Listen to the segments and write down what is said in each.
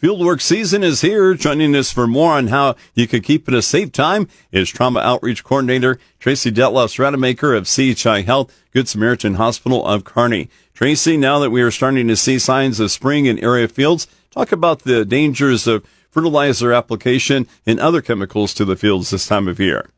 Fieldwork season is here. Joining us for more on how you can keep it a safe time is Trauma Outreach Coordinator Tracy Dethlefs-Rademacher of CHI Health, Good Samaritan Hospital of Kearney. Tracy, now that we are starting to see signs of spring in area fields, talk about the dangers of fertilizer application and other chemicals to the fields this time of year.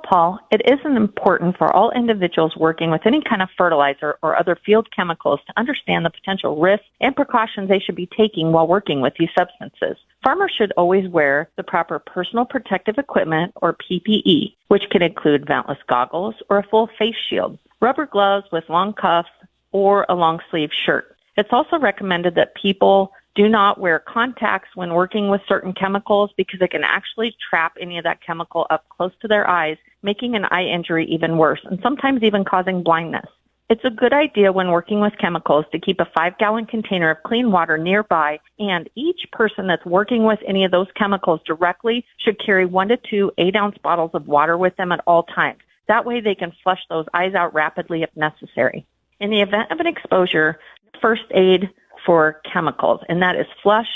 Paul, it is important for all individuals working with any kind of fertilizer or other field chemicals to understand the potential risks and precautions they should be taking while working with these substances. Farmers should always wear the proper personal protective equipment, or PPE, which can include ventless goggles or a full face shield, rubber gloves with long cuffs, or a long sleeve shirt. It's also recommended that people do not wear contacts when working with certain chemicals because it can actually trap any of that chemical up close to their eyes, making an eye injury even worse and sometimes even causing blindness. It's a good idea when working with chemicals to keep a 5-gallon container of clean water nearby, and each person that's working with any of those chemicals directly should carry 1 to 2 8-ounce bottles of water with them at all times. That way they can flush those eyes out rapidly if necessary. In the event of an exposure, first aid for chemicals, and that is flush,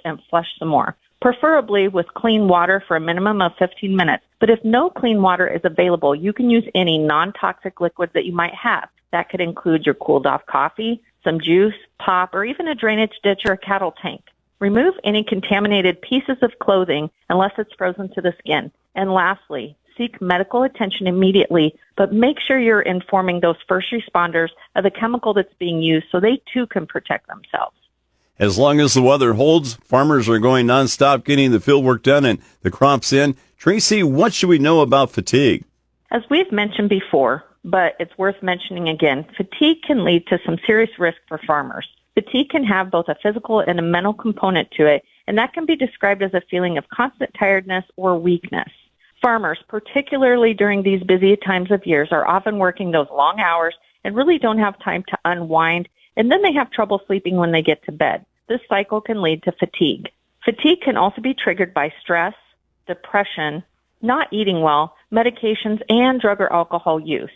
and flush some more, preferably with clean water for a minimum of 15 minutes. But if no clean water is available, you can use any non-toxic liquids that you might have. That could include your cooled-off coffee, some juice, pop, or even a drainage ditch or a cattle tank. Remove any contaminated pieces of clothing unless it's frozen to the skin. And lastly, seek medical attention immediately, but make sure you're informing those first responders of the chemical that's being used so they too can protect themselves. As long as the weather holds, farmers are going nonstop getting the field work done and the crops in. Tracy, what should we know about fatigue? As we've mentioned before, but it's worth mentioning again, fatigue can lead to some serious risk for farmers. Fatigue can have both a physical and a mental component to it, and that can be described as a feeling of constant tiredness or weakness. Farmers, particularly during these busy times of years, are often working those long hours and really don't have time to unwind, and then they have trouble sleeping when they get to bed. This cycle can lead to fatigue. Fatigue can also be triggered by stress, depression, not eating well, medications, and drug or alcohol use.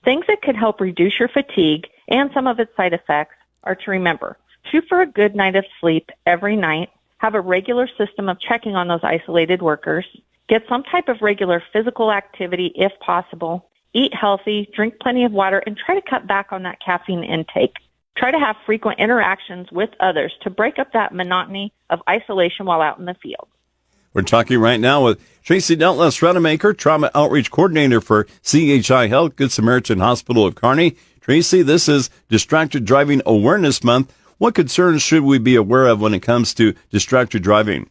Things that could help reduce your fatigue and some of its side effects are to remember: shoot for a good night of sleep every night, have a regular system of checking on those isolated workers, get some type of regular physical activity if possible, eat healthy, drink plenty of water, and try to cut back on that caffeine intake. Try to have frequent interactions with others to break up that monotony of isolation while out in the field. We're talking right now with Tracy Dethlefs-Rademacher, Trauma Outreach Coordinator for CHI Health, Good Samaritan Hospital of Kearney. Tracy, this is Distracted Driving Awareness Month. What concerns should we be aware of when it comes to distracted driving?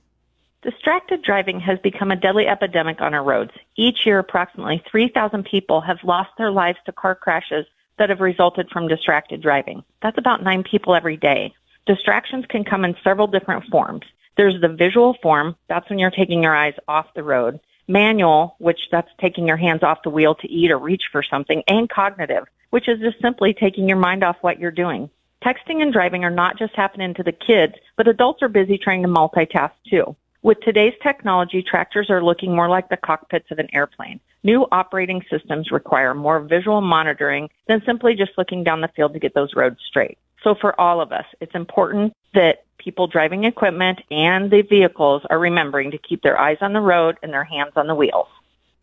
Distracted driving has become a deadly epidemic on our roads. Each year, approximately 3,000 people have lost their lives to car crashes that have resulted from distracted driving. That's about 9 people every day. Distractions can come in several different forms. There's the visual form. That's when you're taking your eyes off the road. Manual, which that's taking your hands off the wheel to eat or reach for something. And cognitive, which is just simply taking your mind off what you're doing. Texting and driving are not just happening to the kids, but adults are busy trying to multitask too. With today's technology, tractors are looking more like the cockpits of an airplane. New operating systems require more visual monitoring than simply just looking down the field to get those roads straight. So for all of us, it's important that people driving equipment and the vehicles are remembering to keep their eyes on the road and their hands on the wheels.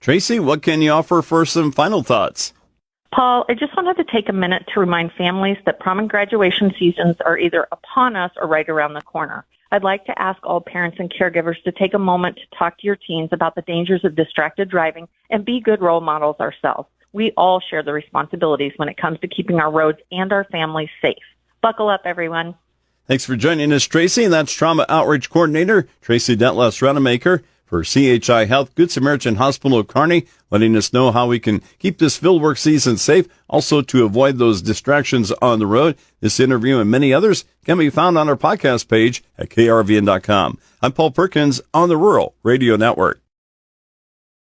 Tracy, what can you offer for some final thoughts? Paul, I just wanted to take a minute to remind families that prom and graduation seasons are either upon us or right around the corner. I'd like to ask all parents and caregivers to take a moment to talk to your teens about the dangers of distracted driving and be good role models ourselves. We all share the responsibilities when it comes to keeping our roads and our families safe. Buckle up, everyone. Thanks for joining us, Tracy. And that's Trauma Outreach Coordinator Tracy Dethlefs-Rademacher for CHI Health, Good Samaritan Hospital of Kearney, letting us know how we can keep this fieldwork season safe, also to avoid those distractions on the road. This interview and many others can be found on our podcast page at krvn.com. I'm Paul Perkins on the Rural Radio Network.